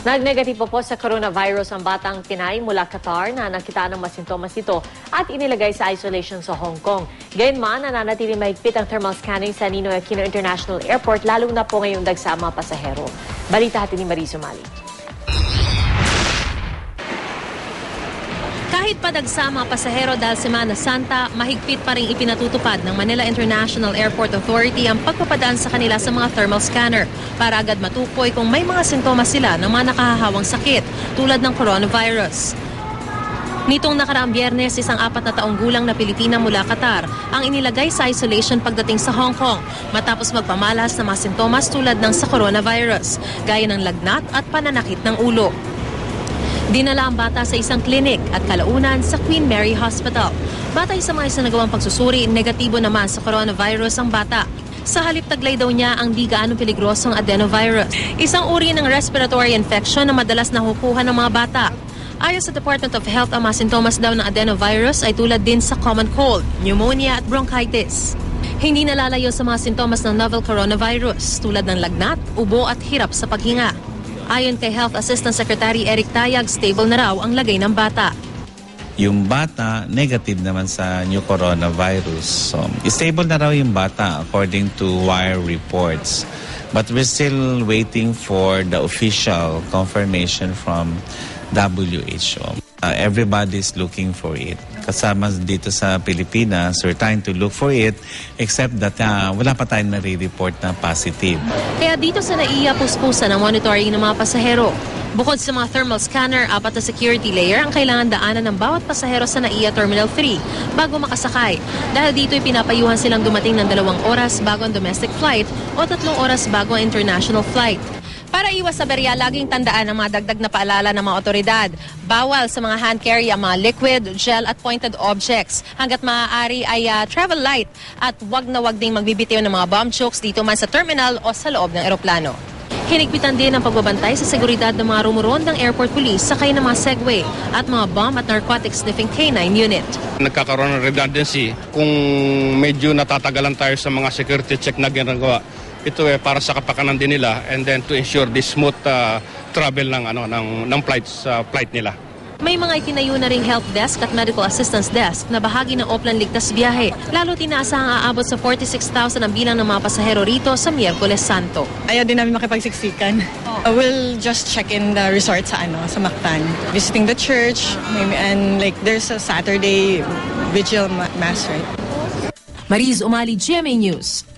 Nag-negatibo po sa coronavirus ang batang Pinay mula Qatar na nakita ng masintomas ito at inilagay sa isolation sa Hong Kong. Gayunman, nananatili mahigpit ang thermal scanning sa Ninoy Aquino International Airport, lalong na po ngayong dagsa ang mga pasahero. Balita natin ni Marizo Mali. Kahit padagsa mga pasahero dahil Semana Santa, mahigpit pa rin ipinatutupad ng Manila International Airport Authority ang pagpapadaan sa kanila sa mga thermal scanner para agad matukoy kung may mga sintomas sila ng mga nakahahawang sakit tulad ng coronavirus. Nitong nakaraang Biyernes, isang 4 na taong gulang na Pilipina mula Qatar ang inilagay sa isolation pagdating sa Hong Kong matapos magpamalas ng mga sintomas tulad ng sa coronavirus, gaya ng lagnat at pananakit ng ulo. Dinala ang bata sa isang klinik at kalaunan sa Queen Mary Hospital. Batay sa mga isinagawang pagsusuri, negatibo naman sa coronavirus ang bata. Sa halip taglay daw niya ang di gaano peligrosong adenovirus, isang uri ng respiratory infection na madalas nakukuha ng mga bata. Ayon sa Department of Health, ang mga sintomas daw ng adenovirus ay tulad din sa common cold, pneumonia at bronchitis. Hindi nalalayo sa mga sintomas ng novel coronavirus tulad ng lagnat, ubo at hirap sa paghinga. Ayon kay Health Assistant Secretary Eric Tayag, stable na raw ang lagay ng bata. Yung bata, negative naman sa new coronavirus. So, stable na raw yung bata according to wire reports. But we're still waiting for the official confirmation from WHO. Everybody's looking for it. Kasama dito sa Pilipinas, we're trying to look for it, except that wala pa tayong nare-report na positive. Kaya dito sa NAIA, puspusan ang monitoring ng mga pasahero. Bukod sa mga thermal scanner, 4 na security layer ang kailangan daanan ng bawat pasahero sa NAIA Terminal 3 bago makasakay. Dahil dito pinapayuhan silang dumating ng 2 oras bago ang domestic flight o 3 oras bago ang international flight. Para iwas sa berya, laging tandaan ang mga dagdag na paalala ng mga otoridad. Bawal sa mga hand carry ang mga liquid, gel at pointed objects. Hanggat maaari ay travel light at wag na wag ding magbibitiw ng mga bomb chokes dito man sa terminal o sa loob ng eroplano. Hinigpitan din ang pagbabantay sa seguridad ng mga rumorondang airport police sakay ng mga Segway at mga bomb at narcotic sniffing canine unit. Nagkakaroon ng redundancy kung medyo natatagalan tayo sa mga security check na ginagawa. Ito para sa kapakanan din nila and then to ensure the smooth travel ng flight nila. May mga itinayo na ring help desk at medical assistance desk na bahagi ng Oplan Ligtas Biyahe. Lalo tinaasahang aabot sa 46,000 ang bilang ng mga pasahero rito sa Miyerkules Santo. Ayaw din namin makipagsiksikan. We'll just check in the resort sa Mactan. Visiting the church, maybe, and like there's a Saturday vigil mass, right? Mariz Umali, GMA News.